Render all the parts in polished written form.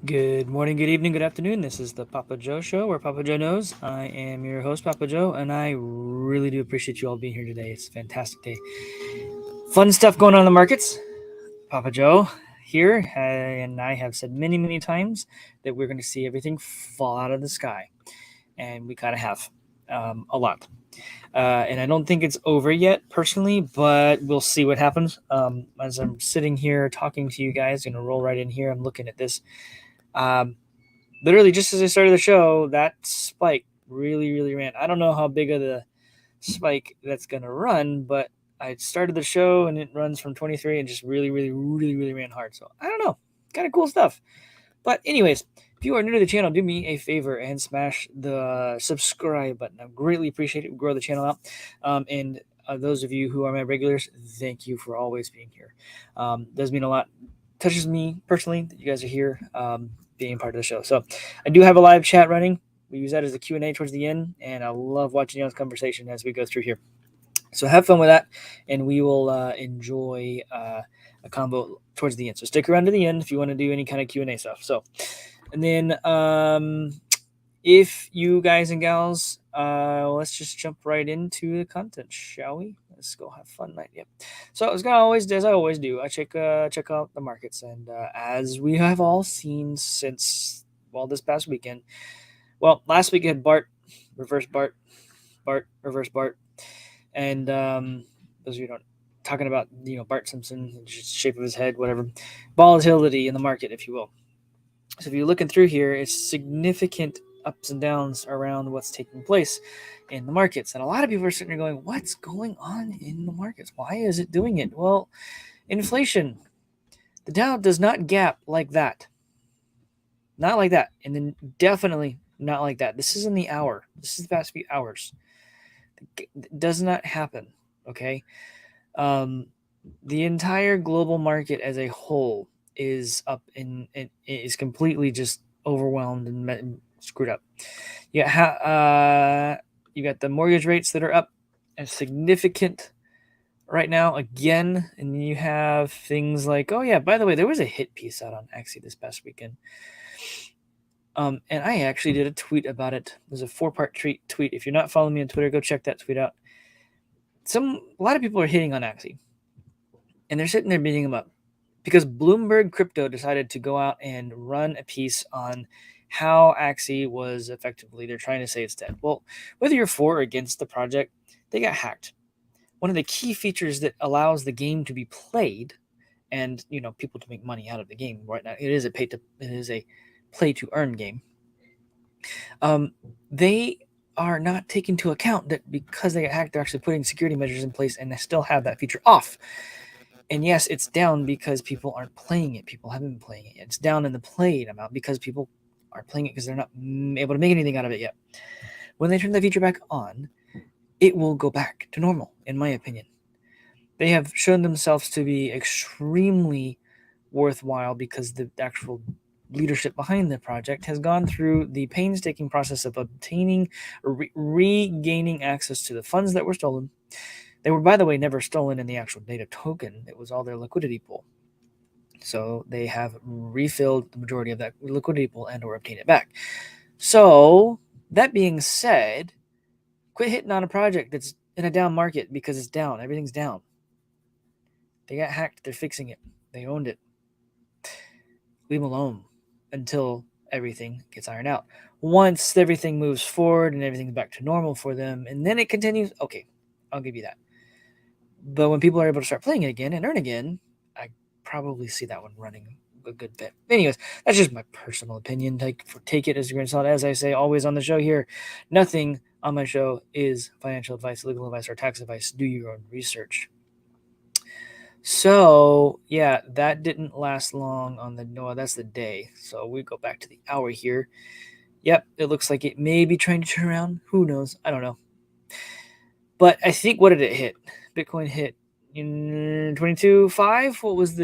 Good morning, good evening, good afternoon. This is the Papa Joe Show, where Papa Joe knows. I am your host, Papa Joe, and I really do appreciate you all being here today. It's a fantastic day. Fun stuff going on in the markets. Papa Joe here, and I have said many, many times that we're going to see everything fall out of the sky, and we kind of have a lot. And I don't think it's over yet, personally, but we'll see what happens. As I'm sitting here talking to you guys, going to roll right in here. I'm looking at this. Um, Literally just as I started the show, that spike really ran. I don't know how big of the spike that's gonna run, but I started the show and it runs from 23 and just really ran hard. So I don't know, kind of cool stuff. But anyways, if you are new to the channel, do me a favor and smash the subscribe button. I greatly appreciate it. We grow the channel out. And those of you who are my regulars, thank you for always being here. Does mean a lot. Touches me personally that you guys are here, being part of the show. So I do have a live chat running. We use that as a Q&A towards the end, and I love watching y'all's conversation as we go through here. So have fun with that, and we will enjoy a combo towards the end. So stick around to the end if you want to do any kind of Q&A stuff. So, and then if you guys and gals, let's just jump right into the content, shall we? Let's go have fun night. Yep. So as I always do, I check out the markets, and as we have all seen since this past weekend. Well, last week I had Bart, reverse Bart, reverse Bart, and those of you who don't talking about Bart Simpson, just shape of his head, whatever, volatility in the market, if you will. So if you're looking through here, it's significant ups and downs around what's taking place in the markets. And a lot of people are sitting there going, what's going on in the markets? Why is it doing it? Well, inflation. The Dow does not gap like that. Not like that. And then definitely not like that. This is in the hour. This is the past few hours. It does not happen. Okay. The entire global market as a whole is up and is completely just overwhelmed and screwed up. You got the mortgage rates that are up and significant right now again, and you have things like, oh yeah, by the way, there was a hit piece out on Axie this past weekend. And I actually did a tweet about it. It was a 4-part tweet. If you're not following me on Twitter, go check that tweet out. A lot of people are hitting on Axie, and they're sitting there beating him up because Bloomberg Crypto decided to go out and run a piece on how Axie was effectively, they're trying to say it's dead. Well, whether you're for or against the project, they got hacked. One of the key features that allows the game to be played and people to make money out of the game right now, it is a play to earn game. They are not taking into account that because they got hacked, they're actually putting security measures in place and they still have that feature off. And yes, it's down because people aren't playing it. People haven't been playing it. It's down in the played amount because people aren't playing it because they're not able to make anything out of it yet. When they turn the feature back on, it will go back to normal, in my opinion. They have shown themselves to be extremely worthwhile because the actual leadership behind the project has gone through the painstaking process of obtaining or regaining access to the funds that were stolen. They were, by the way, never stolen in the actual data token. It was all their liquidity pool. So they have refilled the majority of that liquidity pool and or obtained it back. So that being said, quit hitting on a project that's in a down market because it's down. Everything's down. They got hacked. They're fixing it. They owned it. Leave them alone until everything gets ironed out. Once everything moves forward and everything's back to normal for them, and then it continues, okay, I'll give you that. But when people are able to start playing it again and earn again, I probably see that one running a good bit. Anyways, that's just my personal opinion. Take it as a grain of salt. As I say always on the show here, nothing on my show is financial advice, legal advice, or tax advice. Do your own research. So, yeah, that didn't last long on that's the day. So we go back to the hour here. Yep, it looks like it may be trying to turn around. Who knows? I don't know. But I think, what did it hit? Bitcoin hit in 22.5. What was is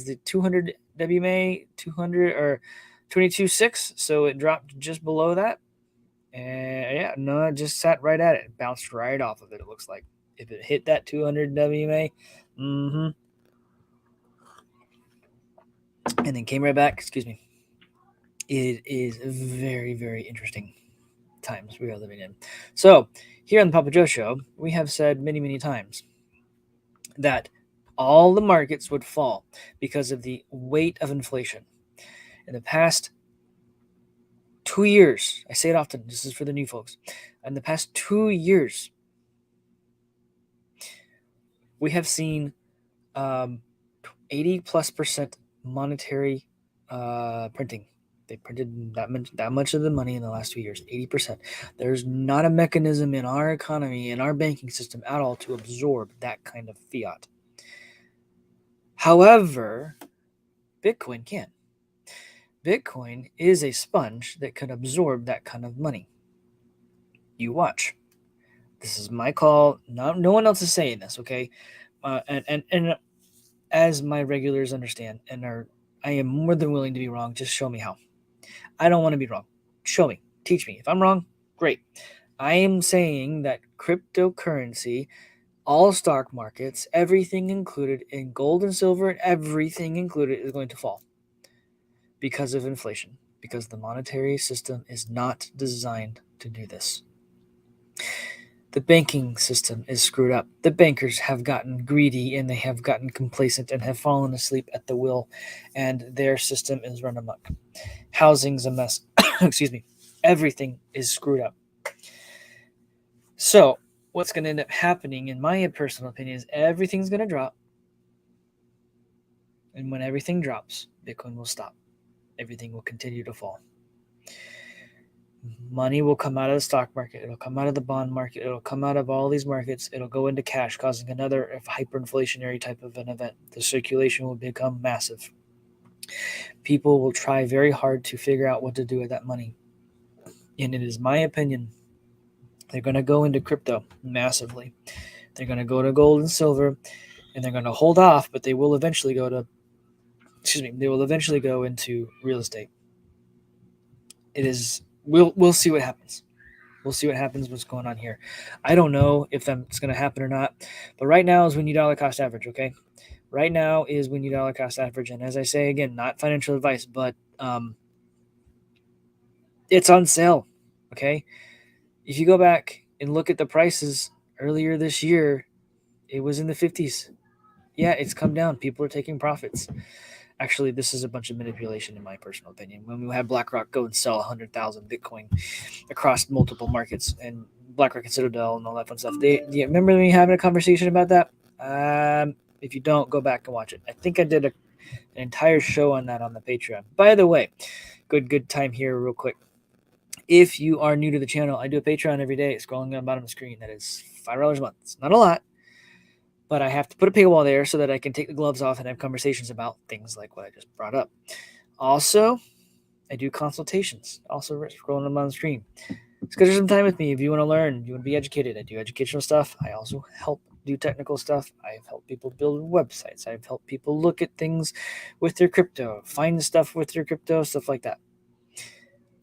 the 200 WMA 200 or 22.6? So it dropped just below that. And yeah, no, it just sat right at it. It bounced right off of it, it looks like. If it hit that 200 WMA, and then came right back. Excuse me. It is very, very interesting times we are living in. So, here on the Papa Joe Show, we have said many, many times that all the markets would fall because of the weight of inflation. In the past 2 years, I say it often, this is for the new folks. In the past 2 years, we have seen 80+% monetary printing. They printed that much of the money in the last 2 years, 80%. There's not a mechanism in our economy, in our banking system at all to absorb that kind of fiat. However, Bitcoin can. Bitcoin is a sponge that can absorb that kind of money. You watch. This is my call. No one else is saying this, okay? And as my regulars understand I am more than willing to be wrong. Just show me how. I don't want to be wrong. Show me. Teach me. If I'm wrong, great. I am saying that cryptocurrency, all stock markets, everything included in gold and silver, everything included is going to fall because of inflation, because the monetary system is not designed to do this. The banking system is screwed up. The bankers have gotten greedy and they have gotten complacent and have fallen asleep at the wheel, and their system is run amok. Housing's a mess. Excuse me. Everything is screwed up. So, what's going to end up happening, in my personal opinion, is everything's going to drop. And when everything drops, Bitcoin will stop. Everything will continue to fall. Money will come out of the stock market. It'll come out of the bond market. It'll come out of all these markets. It'll go into cash, causing another hyperinflationary type of an event. The circulation will become massive. People will try very hard to figure out what to do with that money. And it is my opinion, they're going to go into crypto massively. They're going to go to gold and silver, and they're going to hold off, but they will eventually go into real estate. We'll see what happens. We'll see what happens, what's going on here. I don't know if that's going to happen or not, but right now is when you dollar cost average, okay? Right now is when you dollar cost average, and as I say again, not financial advice, but it's on sale, okay? If you go back and look at the prices earlier this year, it was in the 50s. Yeah, it's come down. People are taking profits. Actually, this is a bunch of manipulation, in my personal opinion. When we had BlackRock go and sell 100,000 Bitcoin across multiple markets, and BlackRock and Citadel and all that fun stuff. Do you remember me having a conversation about that? If you don't, go back and watch it. I think I did an entire show on that on the Patreon. By the way, good time here real quick. If you are new to the channel, I do a Patreon every day, scrolling on the bottom of the screen. That is $5 a month. It's not a lot, but I have to put a paywall there so that I can take the gloves off and have conversations about things like what I just brought up. Also, I do consultations. Also, scrolling them on the screen. Schedule some time with me if you want to learn, you want to be educated. I do educational stuff. I also help do technical stuff. I've helped people build websites. I've helped people look at things with their crypto, find stuff with their crypto, stuff like that.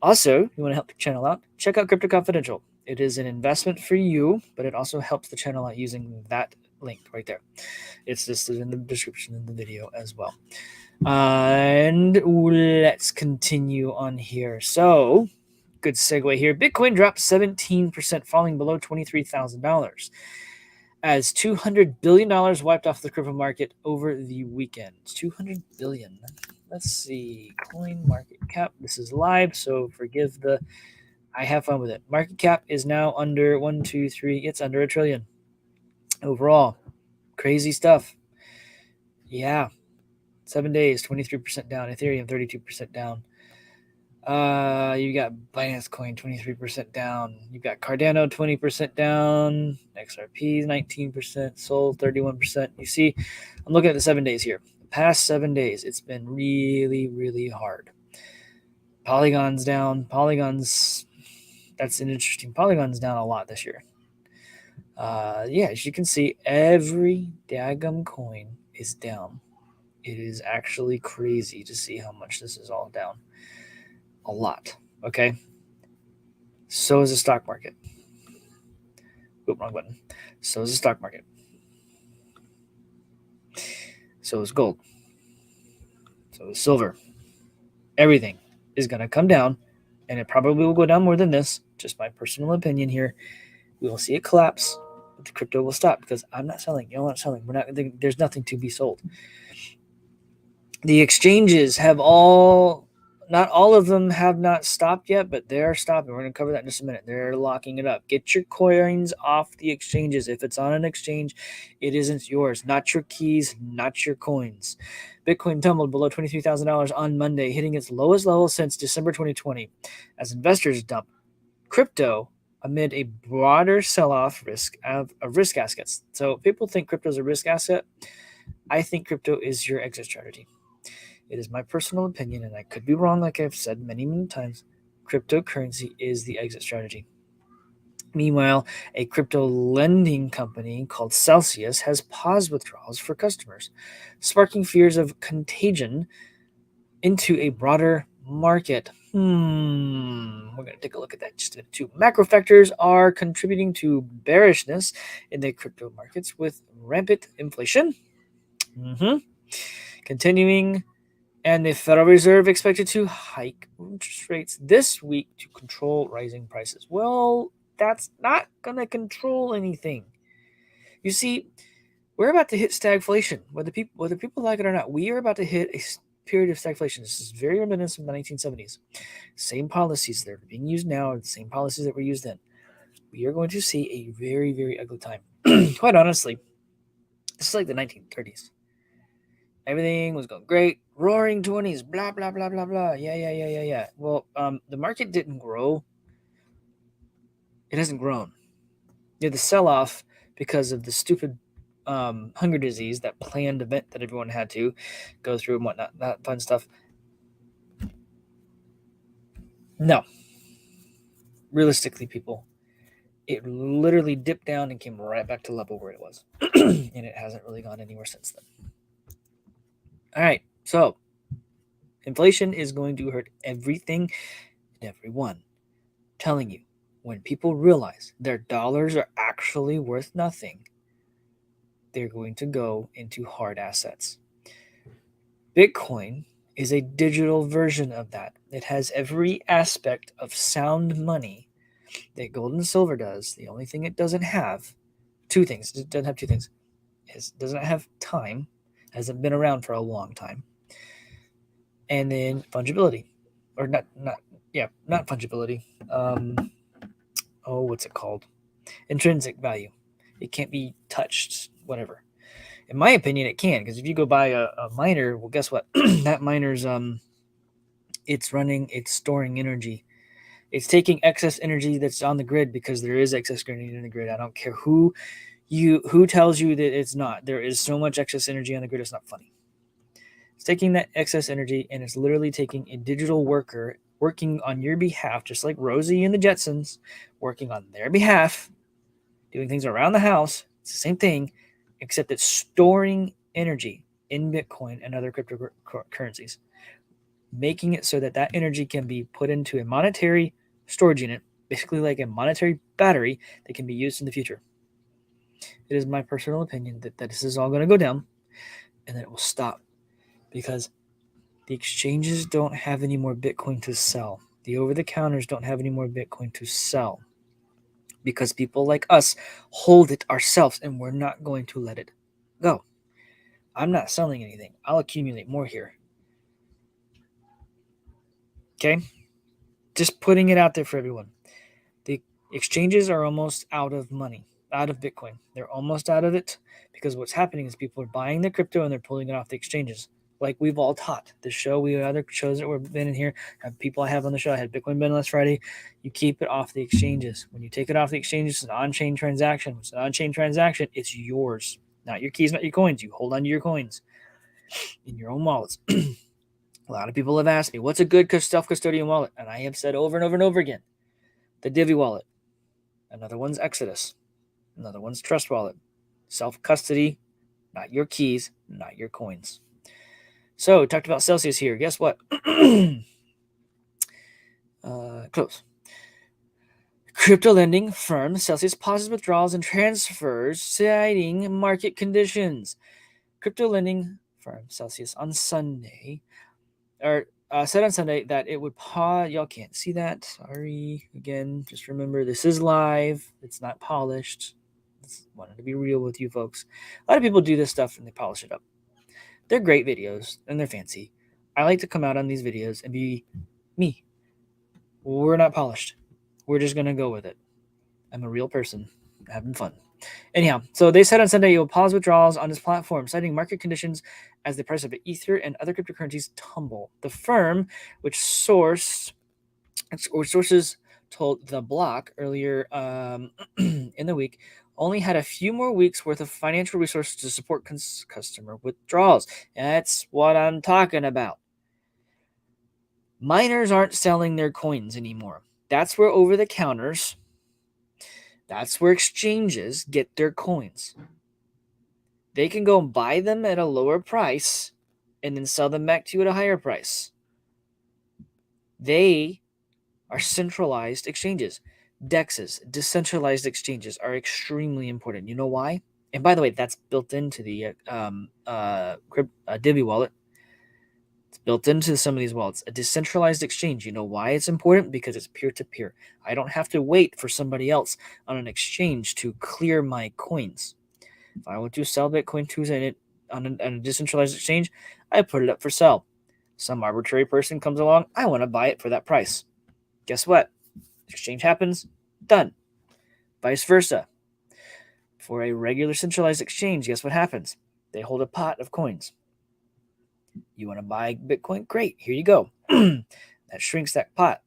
Also, you want to help the channel out, check out Crypto Confidential. It is an investment for you, but it also helps the channel out using that link right there. It's listed in the description of the video as well. And let's continue on here. So, good segue here. Bitcoin dropped 17%, falling below $23,000 as $200 billion wiped off the crypto market over the weekend. $200 billion. Let's see. Coin market cap. This is live, so forgive I have fun with it. Market cap is now under it's under $1 trillion. Overall, crazy stuff. Yeah. 7 days, 23% down. Ethereum, 32% down. You got Binance Coin 23% down. You got Cardano 20% down. XRP 19%. Sol 31%. You see, I'm looking at the 7 days here. The past 7 days, it's been really, really hard. Polygon's down. That's an interesting. Polygon's down a lot this year. Yeah, as you can see, every daggum coin is down. It is actually crazy to see how much this is all down. A lot. Okay. So is the stock market. Oop, wrong button. So is the stock market. So is gold. So is silver. Everything is going to come down, and it probably will go down more than this. Just my personal opinion here. We will see it collapse, but the crypto will stop because I'm not selling. You're not selling. We're not. There's nothing to be sold. The exchanges have not all of them have not stopped yet, but they're stopping. We're going to cover that in just a minute. They're locking it up. Get your coins off the exchanges. If it's on an exchange, it isn't yours. Not your keys, not your coins. Bitcoin tumbled below $23,000 on Monday, hitting its lowest level since December 2020, as investors dump crypto amid a broader sell-off of risk assets. So people think crypto is a risk asset. I think crypto is your exit strategy. It is my personal opinion, and I could be wrong, like I've said many, many times. Cryptocurrency is the exit strategy. Meanwhile, a crypto lending company called Celsius has paused withdrawals for customers, sparking fears of contagion into a broader market. We're going to take a look at that just a minute too. Macro factors are contributing to bearishness in the crypto markets with rampant inflation. Continuing, and the Federal Reserve expected to hike interest rates this week to control rising prices. Well, that's not going to control anything. You see, we're about to hit stagflation. Whether people like it or not, we are about to hit a period of stagflation. This is very reminiscent of the 1970s. Same policies that are being used now are the same policies that were used then. We are going to see a very, very ugly time. Quite honestly, this is like the 1930s. Everything was going great. Roaring 20s, blah, blah, blah, blah, blah. Yeah. Well, the market didn't grow. It hasn't grown. You had the sell-off because of the stupid hunger disease, that planned event that everyone had to go through and whatnot, that fun stuff. No. Realistically, people, it literally dipped down and came right back to level where it was. And it hasn't really gone anywhere since then. All right, so inflation is going to hurt everything and everyone. I'm telling you, when people realize their dollars are actually worth nothing, they're going to go into hard assets. Bitcoin is a digital version of that. It has every aspect of sound money that gold and silver does. The only thing it doesn't have, two things. It doesn't have two things. It doesn't have time, hasn't been around for a long time. And then fungibility. Or not fungibility. What's it called? Intrinsic value. It can't be touched, whatever. In my opinion, it can, because if you go buy a miner, well, guess what? That miner's it's storing energy. It's taking excess energy that's on the grid, because there is excess energy in the grid. I don't care who tells you that it's not. There is so much excess energy on the grid, it's not funny. It's taking that excess energy, and it's literally taking a digital worker working on your behalf, just like Rosie and the Jetsons, working on their behalf, doing things around the house. It's the same thing, except it's storing energy in Bitcoin and other cryptocurrencies, making it so that that energy can be put into a monetary storage unit, basically like a monetary battery that can be used in the future. It is my personal opinion that this is all going to go down, and that it will stop, because the exchanges don't have any more Bitcoin to sell. The over-the-counters don't have any more Bitcoin to sell, because people like us hold it ourselves, and we're not going to let it go. I'm not selling anything. I'll accumulate more here. Okay? Just putting it out there for everyone. The exchanges are almost out of money, out of Bitcoin. They're almost out of it, because what's happening is people are buying the crypto and they're pulling it off the exchanges. Like we've all taught. The show, we have other shows that we've been in here, have people I have on the show. I had Bitcoin Ben last Friday. You keep it off the exchanges. When you take it off the exchanges, it's an on-chain transaction. When it's an on-chain transaction, it's yours. Not your keys, not your coins. You hold on to your coins in your own wallets. A lot of people have asked me, what's a good self-custodian wallet? And I have said over and over and over again, the Divi wallet. Another one's Exodus. Another one's Trust Wallet. Self-custody, not your keys, not your coins. So, talked about Celsius here. Guess what? Close. Crypto lending firm Celsius pauses withdrawals and transfers, citing market conditions. Crypto lending firm Celsius on Sunday, or said on Sunday that it would pause. Y'all can't see that. Sorry. Again, just remember this is live. It's not polished. Just wanted to be real with you folks. A lot of people do this stuff and they polish it up. They're great videos and they're fancy. I like to come out on these videos and be me. We're not polished. We're just going to go with it. I'm a real person having fun. Anyhow, so they said on Sunday it will pause withdrawals on its platform, citing market conditions as the price of Ether and other cryptocurrencies tumble. The firm, which sources told The Block earlier in the week, only had a few more weeks worth of financial resources to support customer withdrawals. That's what I'm talking about. Miners aren't selling their coins anymore. That's where over-the-counters, that's where exchanges get their coins. They can go buy them at a lower price and then sell them back to you at a higher price. They are centralized exchanges. DEXs, decentralized exchanges, are extremely important. You know why? And by the way, that's built into the Divi wallet. It's built into some of these wallets. A decentralized exchange. You know why it's important? Because it's peer-to-peer. I don't have to wait for somebody else on an exchange to clear my coins. If I want to sell Bitcoin to on a decentralized exchange, I put it up for sale. Some arbitrary person comes along, I want to buy it for that price. Guess what? Exchange happens, done. Vice versa. For a regular centralized exchange, guess what happens? They hold a pot of coins. You want to buy Bitcoin? Great, here you go. That shrinks that pot.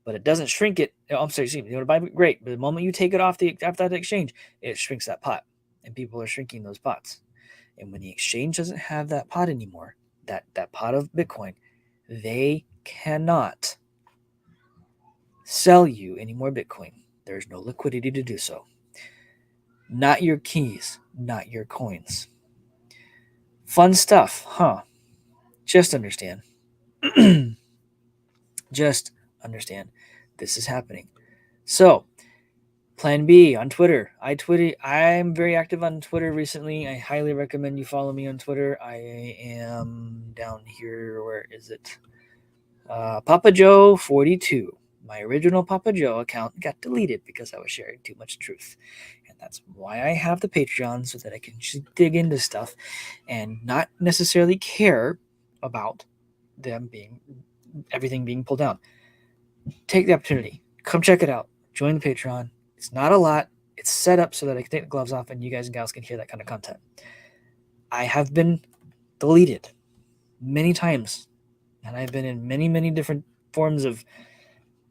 But it doesn't shrink it. Oh, I'm sorry, you want to buy it? Great. But the moment you take it off after that exchange, it shrinks that pot. And people are shrinking those pots. And when the exchange doesn't have that pot anymore, that pot of Bitcoin, they cannot sell you any more Bitcoin. There's no liquidity to do so. Not your keys, not your coins. Fun stuff, huh? Just understand. Just understand. This is happening. So, Plan B on Twitter. I'm very active on Twitter recently. I highly recommend you follow me on Twitter. I am down here. Where is it? PAPAJO42. My original PAPAJO account got deleted because I was sharing too much truth. And that's why I have the Patreon, so that I can just dig into stuff and not necessarily care about everything being pulled down. Take the opportunity. Come check it out. Join the Patreon. It's not a lot. It's set up so that I can take the gloves off and you guys and gals can hear that kind of content. I have been deleted many times, and I've been in many, many different forms of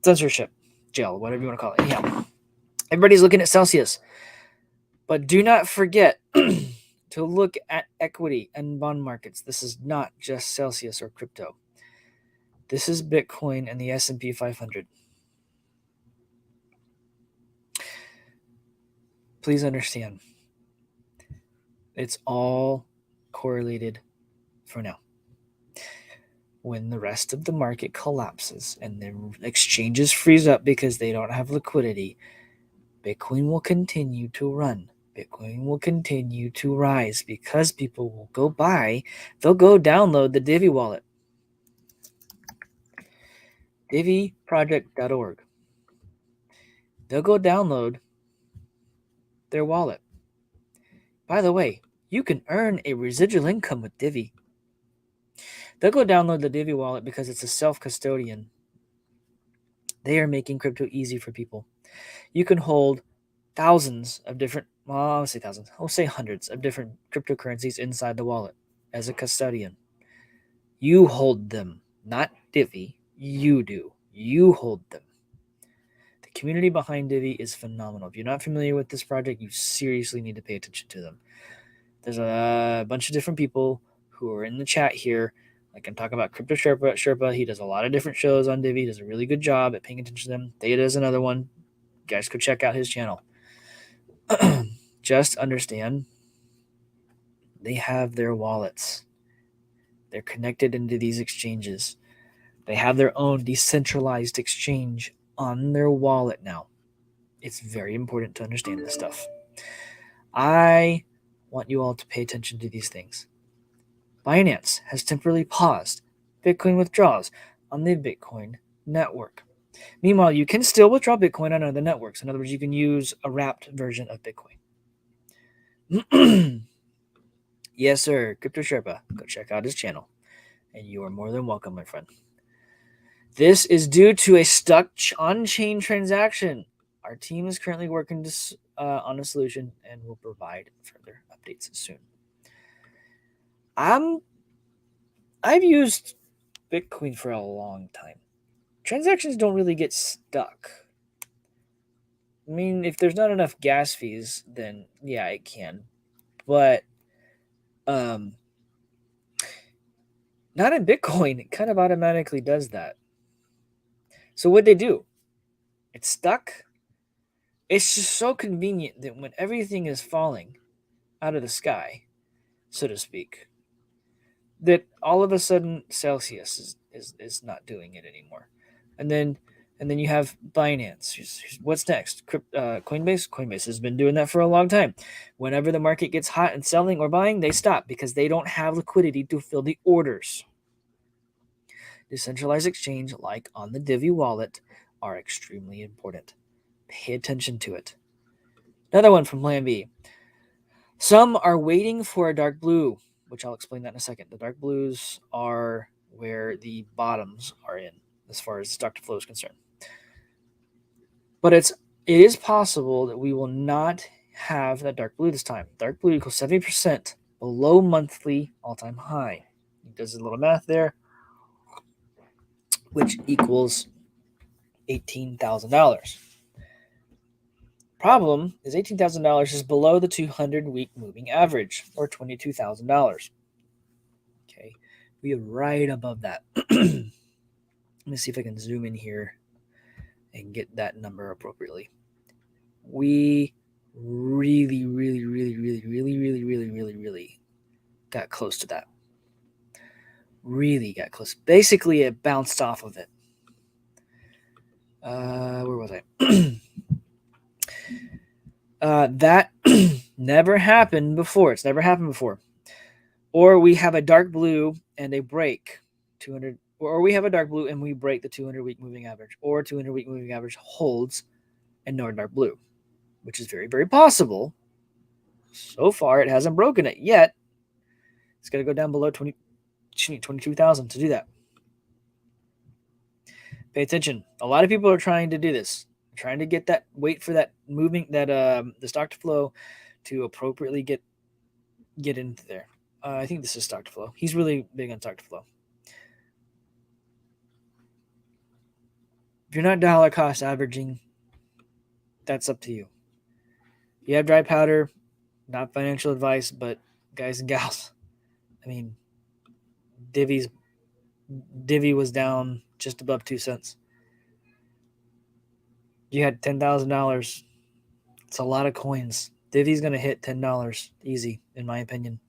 censorship, jail, whatever you want to call it. Anyhow, everybody's looking at Celsius. But do not forget to look at equity and bond markets. This is not just Celsius or crypto. This is Bitcoin and the S&P 500. Please understand, it's all correlated for now. When the rest of the market collapses and the exchanges freeze up because they don't have liquidity, Bitcoin will continue to run. Bitcoin will continue to rise because people will they'll go download the Divi wallet. DiviProject.org. They'll go download their wallet. By the way, you can earn a residual income with Divi. They'll go download the Divi wallet because it's a self-custodian. They are making crypto easy for people. You can hold thousands of different, I'll say thousands, I'll say hundreds of different cryptocurrencies inside the wallet as a custodian. You hold them, not Divi. You do. You hold them. The community behind Divi is phenomenal. If you're not familiar with this project, you seriously need to pay attention to them. There's a bunch of different people who are in the chat here. I can talk about Crypto Sherpa. He does a lot of different shows on Divi. He does a really good job at paying attention to them. Theta is another one. You guys go check out his channel. Just understand, they have their wallets. They're connected into these exchanges. They have their own decentralized exchange on their wallet now. It's very important to understand this stuff. I want you all to pay attention to these things. Binance has temporarily paused Bitcoin withdrawals on the Bitcoin network. Meanwhile, you can still withdraw Bitcoin on other networks. In other words, you can use a wrapped version of Bitcoin. Yes, sir. Crypto Sherpa. Go check out his channel. And you are more than welcome, my friend. This is due to a stuck on-chain transaction. Our team is currently working on a solution and will provide further updates soon. I've used Bitcoin for a long time. Transactions don't really get stuck. I mean, if there's not enough gas fees, then yeah, it can. But not in Bitcoin. It kind of automatically does that. So what'd they do? It's stuck. It's just so convenient that when everything is falling out of the sky, so to speak, that all of a sudden Celsius is not doing it anymore. And then you have Binance. What's next? Coinbase. Coinbase has been doing that for a long time. Whenever the market gets hot and selling or buying, they stop because they don't have liquidity to fill the orders. Decentralized exchange, like on the Divi wallet, are extremely important. Pay attention to it. Another one from Plan B. Some are waiting for a dark blue, which I'll explain that in a second. The dark blues are where the bottoms are in, as far as stock to flow is concerned. But it is possible that we will not have that dark blue this time. Dark blue equals 70% below monthly all-time high. He does a little math there, which equals $18,000. Problem is $18,000 is below the 200-week moving average, or $22,000. Okay, we are right above that. Let me see if I can zoom in here and get that number appropriately. We really got close to that. Really got close. Basically, it bounced off of it. Where was I? That never happened before. It's never happened before. Or we have a dark blue and a break 200, or we have a dark blue and we break the 200-week moving average, or 200-week moving average holds and no dark blue, which is very, very possible. So far, it hasn't broken it yet. It's got to go down below 22,000 to do that. Pay attention. A lot of people are trying to do this. Trying to get that, wait for that moving, that the stock to flow to appropriately get into there. I think this is stock to flow. He's really big on stock to flow. If you're not dollar cost averaging, that's up to you. You have dry powder, not financial advice, but guys and gals, I mean, Divi was down just above 2 cents. You had $10,000. It's a lot of coins. Divi's going to hit $10 easy, in my opinion.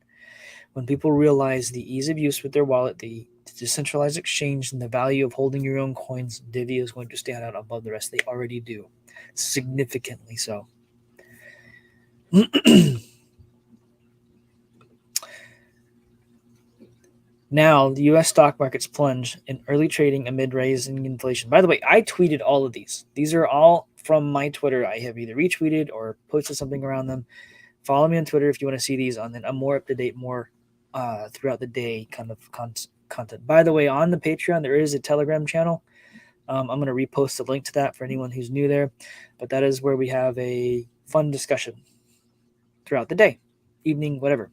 When people realize the ease of use with their wallet, the decentralized exchange, and the value of holding your own coins, Divi is going to stand out above the rest. They already do, significantly so. Now, the U.S. stock markets plunge in early trading amid rising inflation. By the way, I tweeted all of these. These are all from my Twitter. I have either retweeted or posted something around them. Follow me on Twitter if you want to see these on a more up-to-date, more throughout the day kind of content. By the way, on the Patreon, there is a Telegram channel. I'm going to repost a link to that for anyone who's new there. But that is where we have a fun discussion throughout the day, evening, whatever.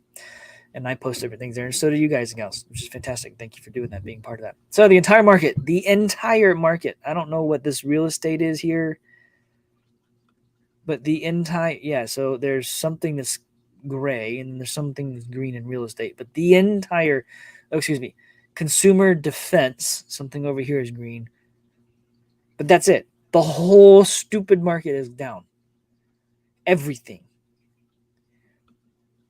And I post everything there. And so do you guys and gals, which is fantastic. Thank you for doing that, being part of that. So the entire market. I don't know what this real estate is here. But so there's something that's gray and there's something that's green in real estate. But the entire, consumer defense, something over here is green. But that's it. The whole stupid market is down. Everything.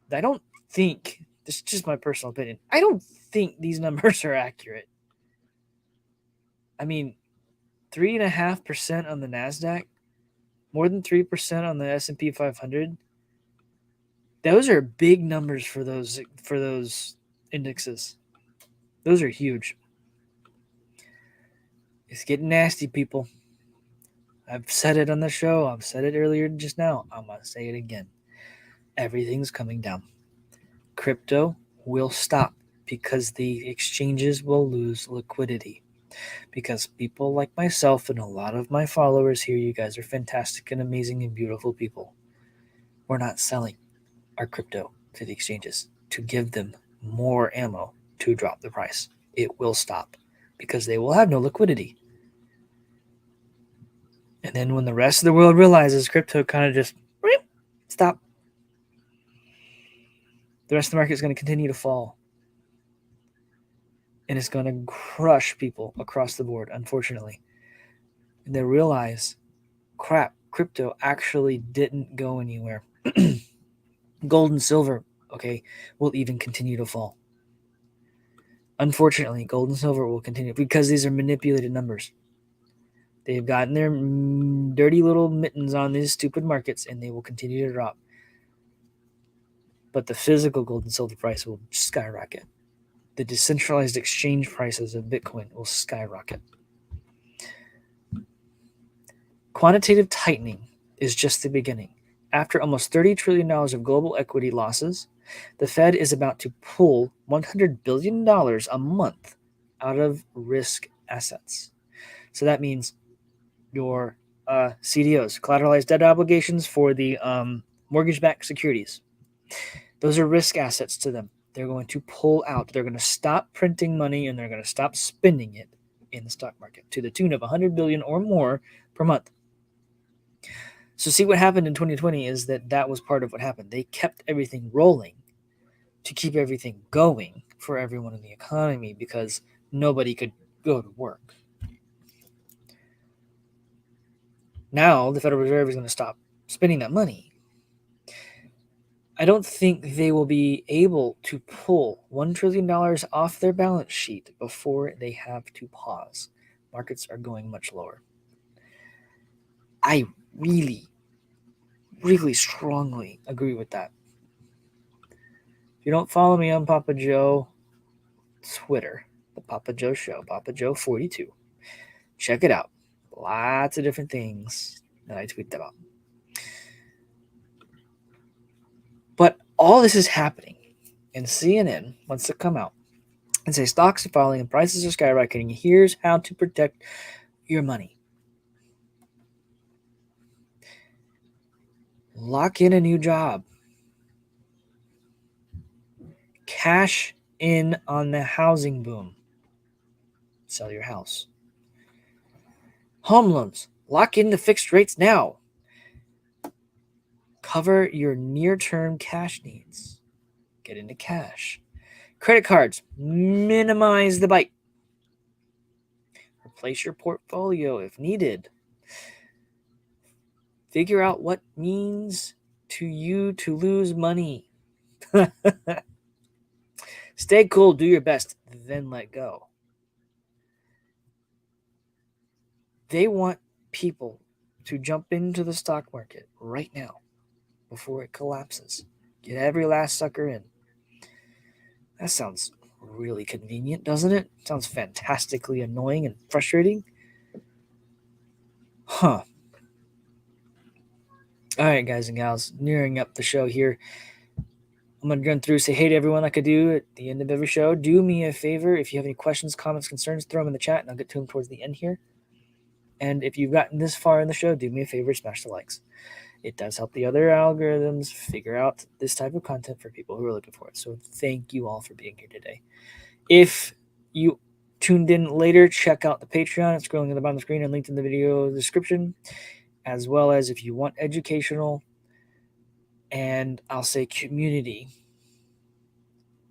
I don't think, this is just my personal opinion, I don't think these numbers are accurate. I mean, 3.5% on the NASDAQ, more than 3% on the S&P 500. Those are big numbers for those indexes. Those are huge. It's getting nasty, people. I've said it on the show. I've said it earlier just now. I'm going to say it again. Everything's coming down. Crypto will stop because the exchanges will lose liquidity. Because people like myself and a lot of my followers here, you guys are fantastic and amazing and beautiful people. We're not selling our crypto to the exchanges to give them more ammo to drop the price. It will stop because they will have no liquidity. And then when the rest of the world realizes crypto kind of just stop, the rest of the market is going to continue to fall. And it's going to crush people across the board, unfortunately. And they realize, crap, crypto actually didn't go anywhere. Gold and silver, okay, will even continue to fall. Unfortunately, gold and silver will continue because these are manipulated numbers. They've gotten their dirty little mittens on these stupid markets, and they will continue to drop. But the physical gold and silver price will skyrocket. The decentralized exchange prices of Bitcoin will skyrocket. Quantitative tightening is just the beginning. After almost $30 trillion of global equity losses, the Fed is about to pull $100 billion a month out of risk assets. So that means your CDOs, collateralized debt obligations for the mortgage-backed securities. Those are risk assets to them. They're going to pull out. They're going to stop printing money and they're going to stop spending it in the stock market to the tune of $100 billion or more per month. So see what happened in 2020 is that was part of what happened. They kept everything rolling to keep everything going for everyone in the economy because nobody could go to work. Now the Federal Reserve is going to stop spending that money. I don't think they will be able to pull $1 trillion off their balance sheet before they have to pause. Markets are going much lower. I really, really strongly agree with that. If you don't follow me on Papa Joe Twitter, the Papa Joe Show, Papa Joe 42, check it out. Lots of different things that I tweet about. But all this is happening, and CNN wants to come out and say stocks are falling and prices are skyrocketing. Here's how to protect your money. Lock in a new job. Cash in on the housing boom. Sell your house. Home loans. Lock in the fixed rates now. Cover your near-term cash needs. Get into cash. Credit cards. Minimize the bite. Replace your portfolio if needed. Figure out what means to you to lose money. Stay cool, do your best, then let go. They want people to jump into the stock market right now before it collapses. Get every last sucker in. That sounds really convenient, doesn't it? Sounds fantastically annoying and frustrating. Huh. All right, guys and gals, nearing up the show here. I'm going to run through, say hey to everyone like I do at the end of every show. Do me a favor. If you have any questions, comments, concerns, throw them in the chat, and I'll get to them towards the end here. And if you've gotten this far in the show, do me a favor, smash the likes. It does help the other algorithms figure out this type of content for people who are looking for it. So thank you all for being here today. If you tuned in later, check out the Patreon. It's scrolling at the bottom of the screen and linked in the video description, as well as if you want educational and I'll say community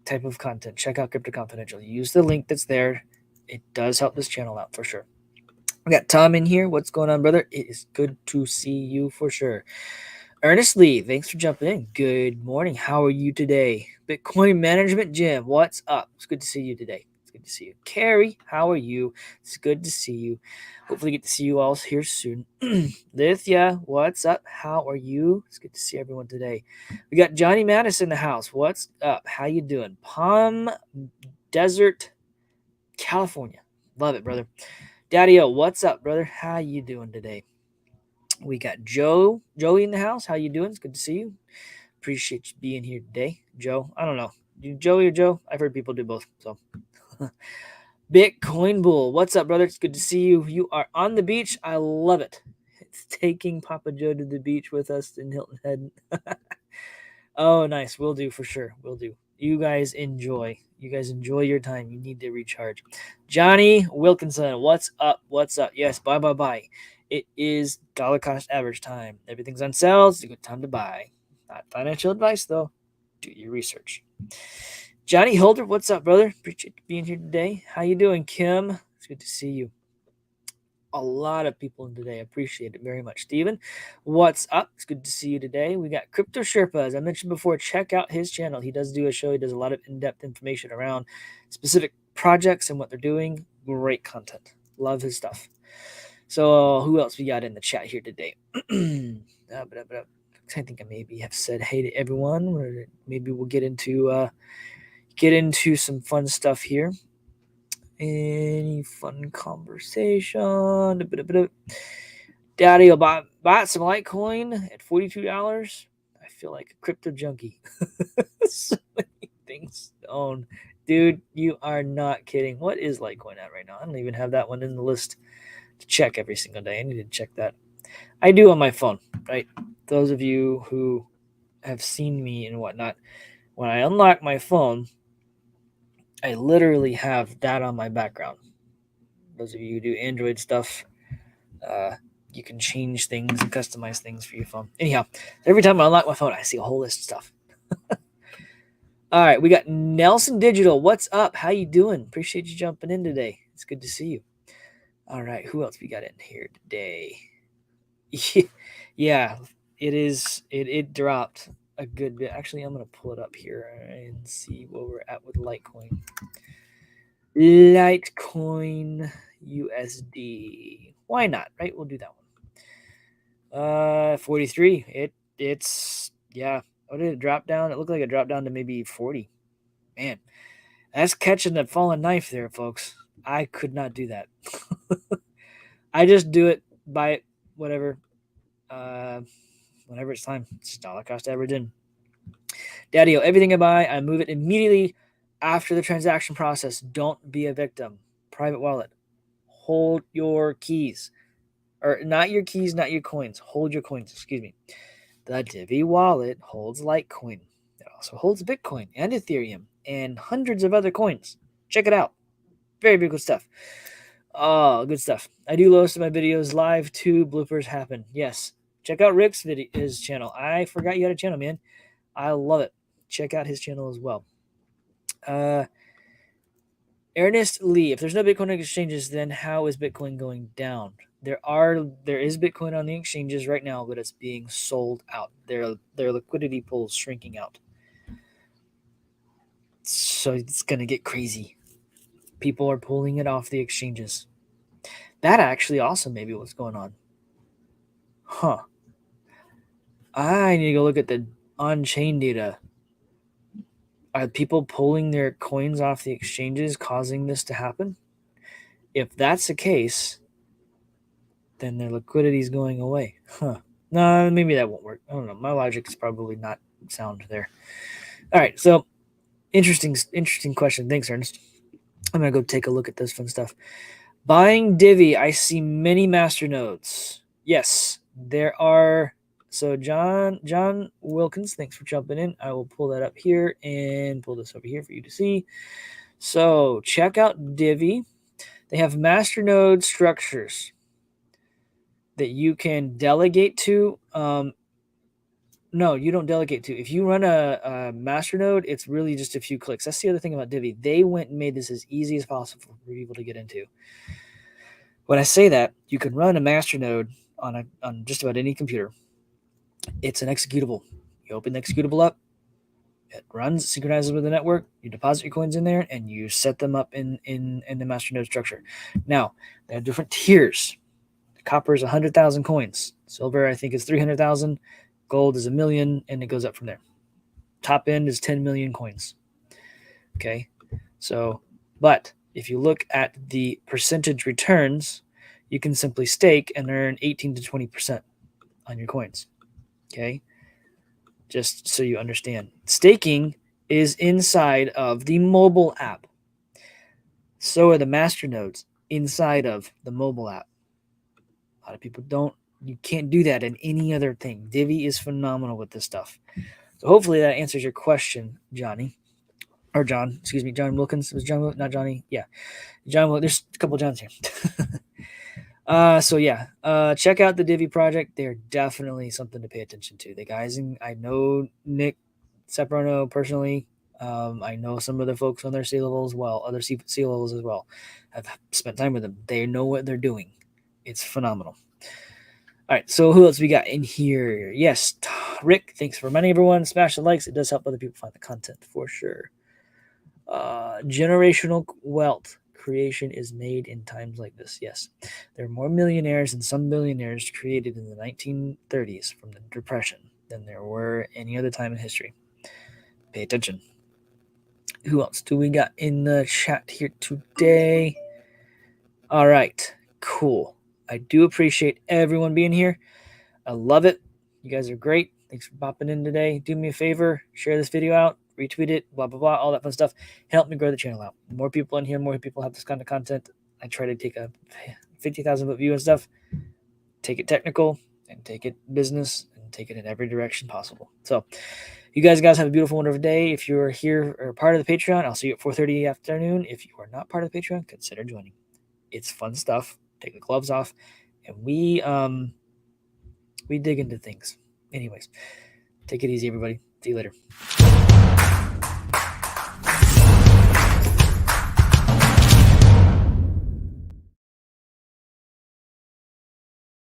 type of content, check out Crypto Confidential. Use the link that's there. It does help this channel out for sure. We got Tom in here. What's going on, brother? It is good to see you for sure. Ernest Lee, thanks for jumping in. Good morning. How are you today? Bitcoin Management Jim, what's up? It's good to see you today. It's good to see you. Carrie, how are you? It's good to see you. Hopefully get to see you all here soon. Lithia, what's up? How are you? It's good to see everyone today. We got Johnny Mattis in the house. What's up? How you doing? Palm Desert, California. Love it, brother. Daddy-O, what's up, brother? How you doing today? We got Joey in the house. How you doing? It's good to see you. Appreciate you being here today. Joe, I don't know. You Joey or Joe? I've heard people do both. So Bitcoin Bull, what's up, brother? It's good to see you. You are on the beach. I love it. It's taking Papa Joe to the beach with us in Hilton Head. Oh, nice. We'll do for sure. We'll do. You guys enjoy. You guys enjoy your time. You need to recharge. Johnny Wilkinson, what's up? What's up? Yes, bye. It is dollar cost average time. Everything's on sale. It's a good time to buy. Not financial advice, though. Do your research. Johnny Holder, what's up, brother? Appreciate you being here today. How you doing, Kim? It's good to see you. A lot of people in today. Appreciate it very much. Steven, what's up? It's good to see you today. We got Crypto Sherpa. As I mentioned before, check out his channel. He does do a show. He does a lot of in-depth information around specific projects and what they're doing. Great content. Love his stuff. So who else we got in the chat here today? I think I maybe have said hey to everyone. Or maybe we'll get into some fun stuff here. Any fun conversation? Daddy will buy some Litecoin at $42. I feel like a crypto junkie. So many things to own. Dude, you are not kidding. What is Litecoin at right now? I don't even have that one in the list to check every single day. I need to check that. I do on my phone, right? Those of you who have seen me and whatnot, when I unlock my phone, I literally have that on my background. Those of you who do Android stuff, you can change things and customize things for your phone. Anyhow, every time I unlock my phone, I see a whole list of stuff. All right, we got Nelson Digital. What's up? How you doing? Appreciate you jumping in today. It's good to see you. All right, who else we got in here today? Yeah, it is. It dropped a good bit. Actually, I'm going to pull it up here and see where we're at with Litecoin. Litecoin USD. Why not? Right? We'll do that one. 43. It's yeah. What did it drop down? It looked like it dropped down to maybe 40. Man, that's catching the fallen knife there, folks. I could not do that. I just do it, buy it, whatever. Whenever it's time. It's dollar cost average in. Daddy-O, everything I buy, I move it immediately after the transaction process. Don't be a victim. Private wallet. Hold your keys. Or not your keys, not your coins. Hold your coins, excuse me. The Divi wallet holds Litecoin. It also holds Bitcoin and Ethereum and hundreds of other coins. Check it out. Very, very good stuff. Oh, good stuff. I do most of my videos live too. Bloopers happen. Yes. Check out Rick's his channel. I forgot you had a channel, man. I love it. Check out his channel as well. Ernest Lee, if there's no Bitcoin exchanges, then how is Bitcoin going down? There is Bitcoin on the exchanges right now, but it's being sold out. Their liquidity pool is shrinking out. So it's gonna get crazy. People are pulling it off the exchanges. That actually also may be what's going on. Huh. I need to go look at the on-chain data. Are people pulling their coins off the exchanges causing this to happen? If that's the case, then their liquidity is going away. Huh. No, maybe that won't work. I don't know. My logic is probably not sound there. All right. So interesting question. Thanks, Ernest. I'm going to go take a look at this fun stuff. Buying Divi. I see many master nodes. Yes, there are. So John Wilkins, thanks for jumping in. I will pull that up here and pull this over here for you to see. So check out Divi. They have master node structures that you can delegate to. No, you don't delegate to. If you run a master node, it's really just a few clicks. That's the other thing about Divi. They went and made this as easy as possible for people to get into. When I say that, you can run a master node on just about any computer. It's an executable. You open the executable up, it runs, synchronizes with the network, you deposit your coins in there, and you set them up in the master node structure. Now, they have different tiers. Copper is 100,000 coins. Silver, I think, is 300,000. Gold is 1 million, and it goes up from there. Top end is 10 million coins. Okay, so, but If you look at the percentage returns, you can simply stake and earn 18 to 20% on your coins. Okay? Just so you understand. Staking is inside of the mobile app. So are the master nodes inside of the mobile app. A lot of people you can't do that in any other thing. Divi is phenomenal with this stuff. So hopefully that answers your question, Johnny. Or John, excuse me, John Wilkins. It was John, not Johnny. Yeah. John, there's a couple Johns here. Check out the Divi project. They're definitely something to pay attention to. The guys, I know Nick Seprono personally. I know some of the folks on their sea level as well, other sea levels as well. I've spent time with them. They know what they're doing. It's phenomenal. All right, so who else we got in here? Yes, Rick, thanks for reminding everyone. Smash the likes. It does help other people find the content for sure. Generational wealth creation is made in times like this. Yes, there are more millionaires and some billionaires created in the 1930s from the Depression than there were any other time in history. Pay attention. Who else do we got in the chat here today? All right, cool. I do appreciate everyone being here. I love it. You guys are great. Thanks for popping in today. Do me a favor, share this video out, retweet it, blah, blah, blah, all that fun stuff. Help me grow the channel out. More people in here, more people have this kind of content. I try to take a 50,000 foot view and stuff, take it technical and take it business and take it in every direction possible. So you guys have a beautiful, wonderful day. If you're here or part of the Patreon, I'll see you at 4:30 afternoon. If you are not part of the Patreon, consider joining. It's fun stuff. Take the gloves off. And we dig into things. Anyways, take it easy, everybody. See you later.